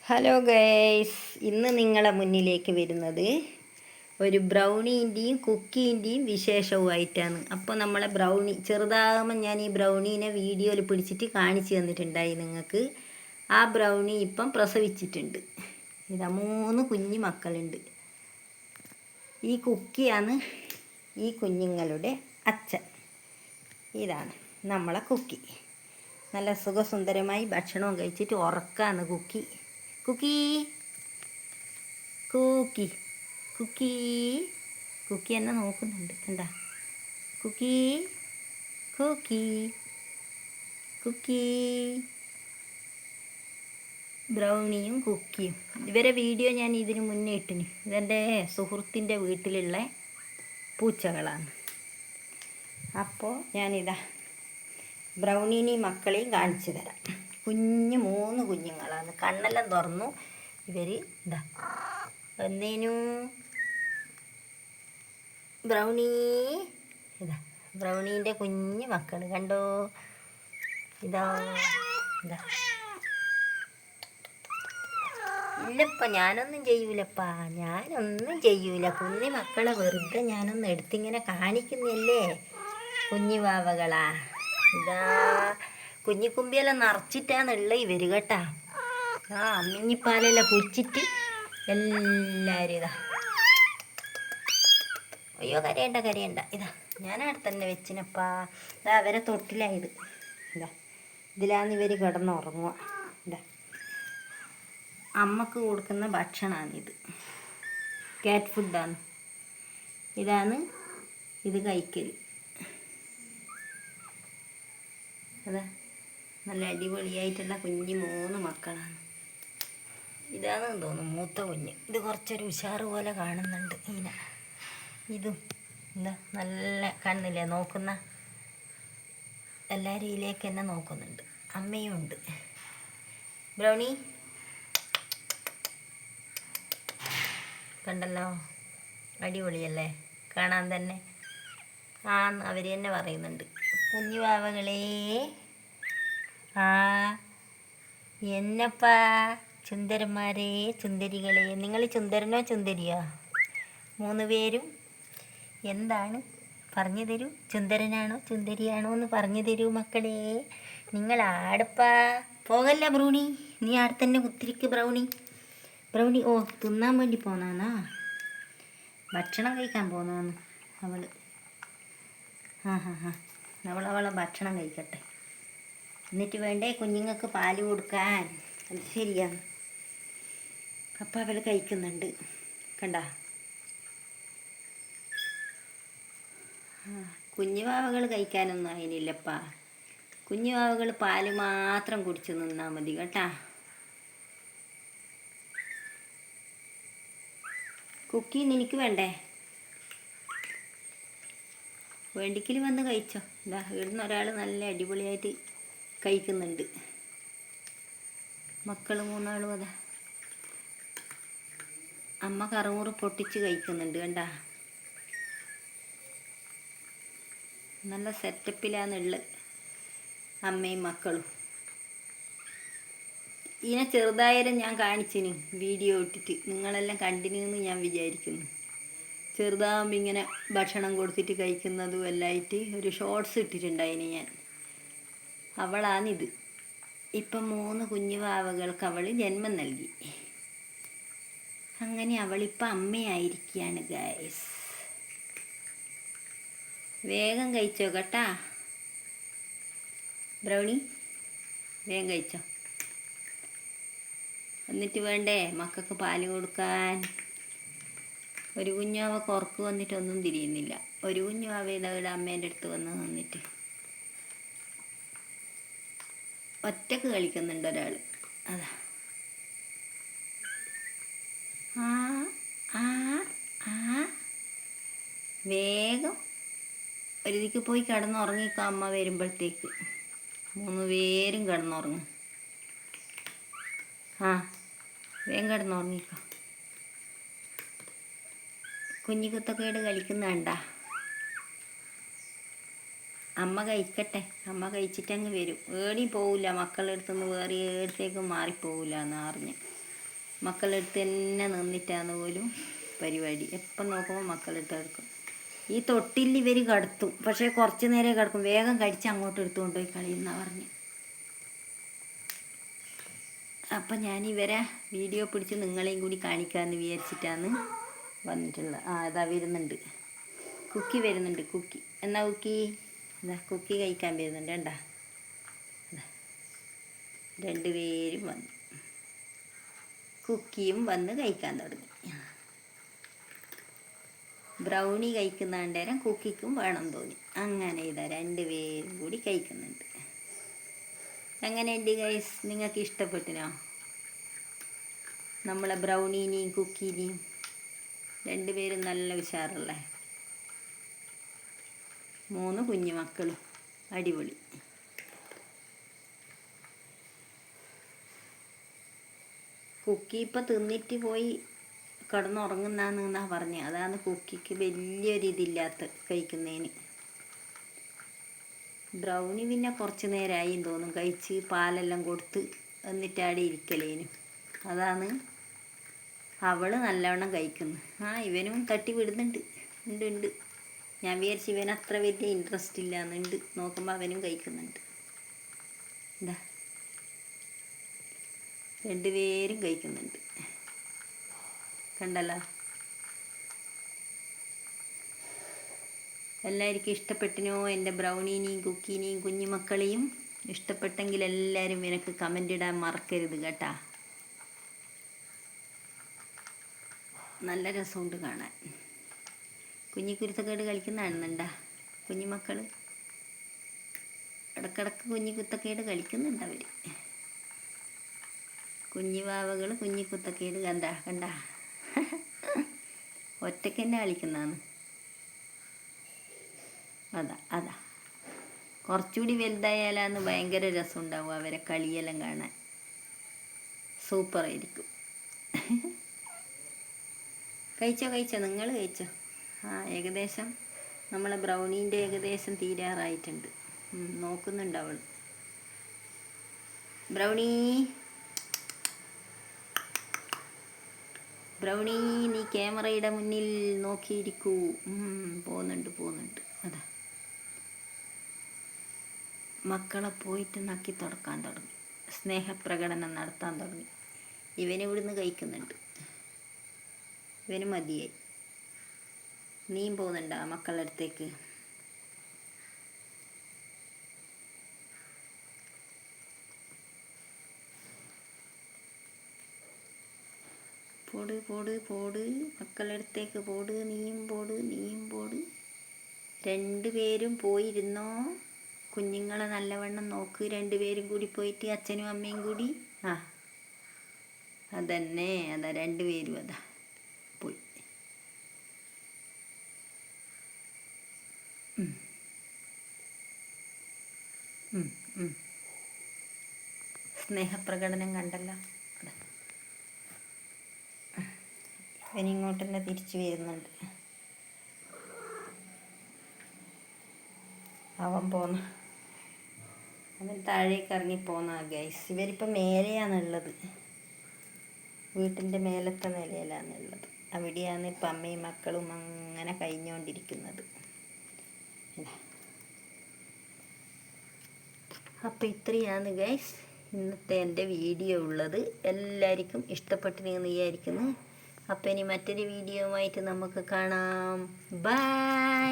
Hello guys, ഇന്ന് നിങ്ങളെ മുന്നിലേക്ക് വരുന്നത് ഒരു ബ്രൗണീൻ്റെയും കുക്കീൻ്റെയും വിശേഷവുമായിട്ടാണ്. അപ്പോൾ നമ്മളെ ബ്രൗണി ചെറുതാകുമ്പോൾ ഞാൻ ഈ ബ്രൗണീനെ വീഡിയോയിൽ പിടിച്ചിട്ട് കാണിച്ചു തന്നിട്ടുണ്ടായി നിങ്ങൾക്ക്. ആ ബ്രൗണി ഇപ്പം പ്രസവിച്ചിട്ടുണ്ട്. ഇതാ 3 കുഞ്ഞു മക്കളുണ്ട്. ഈ കുക്കിയാണ് ഈ കുഞ്ഞുങ്ങളുടെ അച്ഛൻ. ഇതാണ് നമ്മളെ കുക്കി. നല്ല സുഖസുന്ദരമായി ഭക്ഷണവും കഴിച്ചിട്ട് ഉറക്കാണ് കുക്കി. കുക്കി കുക്കി കുക്കി കുക്കി എന്നെ നോക്കുന്നുണ്ട്, കണ്ടാ? കുക്കി കുക്കി കുക്കി ബ്രൗണിയും കുക്കിയും. ഇവരെ വീഡിയോ ഞാൻ ഇതിന് മുന്നേ ഇട്ടിന്. ഇതെൻ്റെ സുഹൃത്തിൻ്റെ വീട്ടിലുള്ള പൂച്ചകളാണ്. അപ്പോൾ ഞാനിതാ ബ്രൗണീനെയും മക്കളെയും കാണിച്ചു തരാം. 3 കുഞ്ഞുങ്ങളാണ്. കണ്ണെല്ലാം തുറന്നു. ഇവർ ഇതാ വന്നേനു. ബ്രൗണി ഇതാ ബ്രൗണീൻ്റെ കുഞ്ഞു മക്കൾ കണ്ടോ? ഇതാ ഇതാ ഇല്ലപ്പ, ഞാനൊന്നും ചെയ്യൂല. കുഞ്ഞു മക്കളെ വെറുതെ ഞാനൊന്ന് എടുത്തിങ്ങനെ കാണിക്കുന്നില്ലേ. കുഞ്ഞു വാവകളാ. ഇതാ കുഞ്ഞിക്കുമ്പിയെല്ലാം നിറച്ചിട്ടാന്നുള്ള ഇവർ കേട്ടാ. അമ്മിഞ്ഞിപ്പാലെല്ലാം കുടിച്ചിട്ട് എല്ലാവരും ഇതാ. അയ്യോ, കരയണ്ട. ഇതാ ഞാനവിടെ തന്നെ വെച്ചിനപ്പാ. ഇതാ അവരെ തൊട്ടിലായത്. ഇതാ ഇതിലാണ് ഇവർ കിടന്നുറങ്ങുക. ഇതാ അമ്മക്ക് കൊടുക്കുന്ന ഭക്ഷണമാണിത്. കാറ്റ് ഫുഡാണ്. ഇതാണ് ഇത് കഴിക്കൽ. അതാ നല്ല അടിപൊളിയായിട്ടുള്ള 3 മക്കളാണ്. ഇതാണെന്ന് തോന്നുന്നു മൂത്ത കുഞ്ഞ്. ഇത് കുറച്ചൊരു ഉഷാറ് പോലെ കാണുന്നുണ്ട്. ഇതും എന്താ നല്ല കണ്ണില്ലേ നോക്കുന്ന. എല്ലാവരും ഇതിലേക്ക് തന്നെ നോക്കുന്നുണ്ട്. അമ്മയും ഉണ്ട്. ബ്രൗണി കണ്ടല്ലോ, അടിപൊളിയല്ലേ കാണാൻ തന്നെ. അവർ തന്നെ പറയുന്നുണ്ട്, കുഞ്ഞു വാവകളേ. എന്നപ്പാ സുന്ദരന്മാരെ, സുന്ദരികളെ. നിങ്ങൾ സുന്ദരനോ ചുന്ദരിയോ? 3 പേരും എന്താണ് പറഞ്ഞു തരൂ. സുന്ദരനാണോ ചുന്ദരിയാണോ എന്ന് പറഞ്ഞു തരൂ മക്കളെ. നിങ്ങൾ ആടപ്പാ. പോകല്ല ബ്രൗണി, നീ ആടെ തന്നെ കുത്തിരിക്ക് ബ്രൗണി. ഓ, തിന്നാൻ വേണ്ടി പോന്നാന്നാ? ഭക്ഷണം കഴിക്കാൻ പോന്നാന്ന് അവള്. അവളെ ഭക്ഷണം കഴിക്കട്ടെ. എന്നിട്ട് വേണ്ടേ കുഞ്ഞുങ്ങൾക്ക് പാല് കൊടുക്കാൻ. അത് ശരിയാണ്. അപ്പം അവൾ കഴിക്കുന്നുണ്ട്, കണ്ട. കുഞ്ഞുവാവകൾ കഴിക്കാനൊന്നും അതിനില്ലപ്പാ. കുഞ്ഞുവാവകൾ പാല് മാത്രം കുടിച്ച് നിന്നാൽ മതി കേട്ടാ. കുക്കി നിനക്ക് വേണ്ടേ? വേണ്ടിക്കൽ വന്ന് കഴിച്ചോ. ഇതാ ഇവിടുന്ന് ഒരാൾ നല്ല അടിപൊളിയായിട്ട് കഴിക്കുന്നുണ്ട്. മക്കൾ 3 ആളും അതാ അമ്മ കറുമുറ് പൊട്ടിച്ച് കഴിക്കുന്നുണ്ട്, കണ്ടാ. നല്ല സെറ്റപ്പിലാണുള്ളത് അമ്മയും മക്കളും. ഇതിനെ ചെറുതായാലും ഞാൻ കാണിച്ചിന് വീഡിയോ ഇട്ടിട്ട്. നിങ്ങളെല്ലാം കണ്ടിന്യൂന്ന് ഞാൻ വിചാരിക്കുന്നു. ചെറുതാകുമ്പോൾ ഇങ്ങനെ ഭക്ഷണം കൊടുത്തിട്ട് കഴിക്കുന്നതും എല്ലായിട്ട് ഒരു ഷോർട്സ് ഇട്ടിട്ടുണ്ടായിന് ഞാൻ. അവളാണിത്. ഇപ്പം 3 കുഞ്ഞു വാവകൾക്ക് അവൾ ജന്മം നൽകി. അങ്ങനെ അവളിപ്പം അമ്മയായിരിക്കുകയാണ് ഗൈസ്. വേഗം കഴിച്ചോ കേട്ടാ ബ്രൗണി, വേഗം കഴിച്ചോ. എന്നിട്ട് വേണ്ടേ മക്കൾക്ക് പാല് കൊടുക്കാൻ. ഒരു കുഞ്ഞാവ കുറക്ക് വന്നിട്ടൊന്നും തിരിയുന്നില്ല. ഒരു കുഞ്ഞാവ ഇതവിടെ അമ്മേൻ്റെ അടുത്ത് വന്ന് നിന്നിട്ട് ഒറ്റക്ക് കളിക്കുന്നുണ്ട് ഒരാൾ. അതാ വേഗം ഒരു ദിക്ക് പോയി കിടന്നുറങ്ങിക്കോ. അമ്മ വരുമ്പോഴത്തേക്ക് 3 പേരും കിടന്നുറങ്ങും. വേഗം കിടന്നുറങ്ങിക്കോ. കുഞ്ഞിക്കുത്തക്കേട് കളിക്കുന്നുണ്ട. അമ്മ കഴിക്കട്ടെ. അമ്മ കഴിച്ചിട്ടങ്ങ് വരും. ഏടിയും പോവില്ല. മക്കളുടെ അടുത്തുനിന്ന് വേറെ ഏടത്തേക്കും മാറിപ്പോവില്ല എന്ന് അറിഞ്ഞ്. മക്കളെടുത്ത് തന്നെ നിന്നിട്ടാന്ന് പോലും പരിപാടി. എപ്പം നോക്കുമ്പോൾ മക്കളെടുത്ത് കിടക്കും. ഈ തൊട്ടിൽ ഇവർ കടത്തും, പക്ഷേ കുറച്ച് നേരം കിടക്കും, വേഗം കടിച്ച് അങ്ങോട്ട് എടുത്തുകൊണ്ട് പോയി കളിയെന്നാണ് പറഞ്ഞ്. അപ്പം ഞാനിവരെ വീഡിയോ പിടിച്ച് നിങ്ങളെയും കൂടി കാണിക്കാമെന്ന് വിചാരിച്ചിട്ടാണ് വന്നിട്ടുള്ളത്. അതാ വരുന്നുണ്ട്, കുക്കി വരുന്നുണ്ട്. കുക്കി എന്നാ കുക്കി, എന്താ കുക്കി കഴിക്കാൻ വരുന്നുണ്ട്. കണ്ടാ, രണ്ടുപേരും വന്നു, കുക്കിയും വന്ന് കഴിക്കാൻ തുടങ്ങി. ബ്രൗണി കഴിക്കുന്നുണ്ടേരം കുക്കിക്കും വേണം തോന്നി. അങ്ങനെ ഇതാ രണ്ടുപേരും കൂടി കഴിക്കുന്നുണ്ട്. എങ്ങനെയുണ്ട് ഗൈസ്, നിങ്ങൾക്ക് ഇഷ്ടപ്പെട്ടിനോ നമ്മളെ ബ്രൗണീനെയും കുക്കീനെയും? രണ്ടുപേരും നല്ല ഉഷാറല്ലേ, 3 കുഞ്ഞു മക്കളും, അടിപൊളി. കുക്കി ഇപ്പം തിന്നിട്ട് പോയി കിടന്നുറങ്ങുന്നാന്നാ പറഞ്ഞത്. അതാണ് കുക്കിക്ക് വലിയൊരിതില്ലാത്ത കഴിക്കുന്നതിന്. ബ്രൗണി പിന്നെ കുറച്ച് നേരമായി തോന്നും കഴിച്ച്, പാലെല്ലാം കൊടുത്ത് എന്നിട്ടാടെ ഇരിക്കലേനും. അതാണ് അവൾ നല്ലവണ്ണം കഴിക്കുന്നു. ഇവനും തട്ടി വിടുന്നുണ്ട്. ഉണ്ട്. ഞാൻ വിചാരിച്ചു ഇവൻ അത്ര വലിയ ഇൻട്രസ്റ്റ് ഇല്ലാന്നുണ്ട്, നോക്കുമ്പോൾ അവനും കഴിക്കുന്നുണ്ട്. എന്താ, രണ്ടുപേരും കഴിക്കുന്നുണ്ട്, കണ്ടല്ലോ. എല്ലാവർക്കും ഇഷ്ടപ്പെട്ടിനോ എൻ്റെ ബ്രൗണീനെയും കുക്കീനെയും കുഞ്ഞുമക്കളെയും? ഇഷ്ടപ്പെട്ടെങ്കിൽ എല്ലാവരും എനിക്ക് കമൻ്റ് ഇടാൻ മറക്കരുത് കേട്ടാ. നല്ല രസമുണ്ട് കാണാൻ. കുഞ്ഞിക്കുരുത്തക്കേട് കളിക്കുന്നതാണെന്നുണ്ടാ കുഞ്ഞുമക്കൾ, ഇടക്കിടക്ക് കുഞ്ഞിക്കുത്തക്കേട് കളിക്കുന്നുണ്ട് അവർ. കുഞ്ഞുവാവകൾ കുഞ്ഞിക്കുത്തക്കേട് കണ്ട ഒറ്റയ്ക്ക് തന്നെ കളിക്കുന്നതാണ്. അതാ കുറച്ചുകൂടി വലുതായാലാന്ന് ഭയങ്കര രസമുണ്ടാവും അവരെ കളിയെല്ലാം കാണാൻ, സൂപ്പറായിരിക്കും. കഴിച്ചോ നിങ്ങൾ കഴിച്ചോ. ഏകദേശം നമ്മളെ ബ്രൗണീൻ്റെ ഏകദേശം തീരാറായിട്ടുണ്ട്. നോക്കുന്നുണ്ട് അവൾ. ബ്രൗണി നീ ക്യാമറയുടെ മുന്നിൽ നോക്കിയിരിക്കൂ. പോകുന്നുണ്ട്. അതാ മക്കളെ പോയിട്ട് നക്കി തുടക്കാൻ തുടങ്ങി, സ്നേഹപ്രകടനം നടത്താൻ തുടങ്ങി. ഇവനിവിടുന്ന് കഴിക്കുന്നുണ്ട്, ഇവന് മതിയായി. നീയും പോകുന്നുണ്ടാ മക്കളുടെ അടുത്തേക്ക്? പോട് മക്കളുടെ അടുത്തേക്ക് പോട്, നീയും പോട്. രണ്ടുപേരും പോയിരുന്നോ? കുഞ്ഞുങ്ങളെ നല്ലവണ്ണം നോക്ക്. രണ്ടുപേരും കൂടി പോയിട്ട്, അച്ഛനും അമ്മയും കൂടി. അതന്നെ, അതാ രണ്ടുപേരും അതാ പോയി. സ്നേഹപ്രകടനം കണ്ടല്ലോ. ഇവനിങ്ങോട്ട് തന്നെ തിരിച്ചു വരുന്നുണ്ട്. അവൻ താഴേക്ക് ഇറങ്ങി പോന്ന ഗൈസ്. ഇവരിപ്പം മേലെയാണുള്ളത്, വീട്ടിൻ്റെ മേലത്തെ നിലയിലാണുള്ളത്. അവിടെയാണ് ഇപ്പം അമ്മയും മക്കളും അങ്ങനെ കഴിഞ്ഞുകൊണ്ടിരിക്കുന്നത്. അപ്പം ഇത്രയാണ് ഗൈസ് ഇന്നത്തെ എൻ്റെ വീഡിയോ ഉള്ളത്. എല്ലാവർക്കും ഇഷ്ടപ്പെട്ടിരുന്നു വിചാരിക്കുന്നു. അപ്പം ഇനി മറ്റൊരു വീഡിയോയുമായിട്ട് നമുക്ക് കാണാം. ബൈ.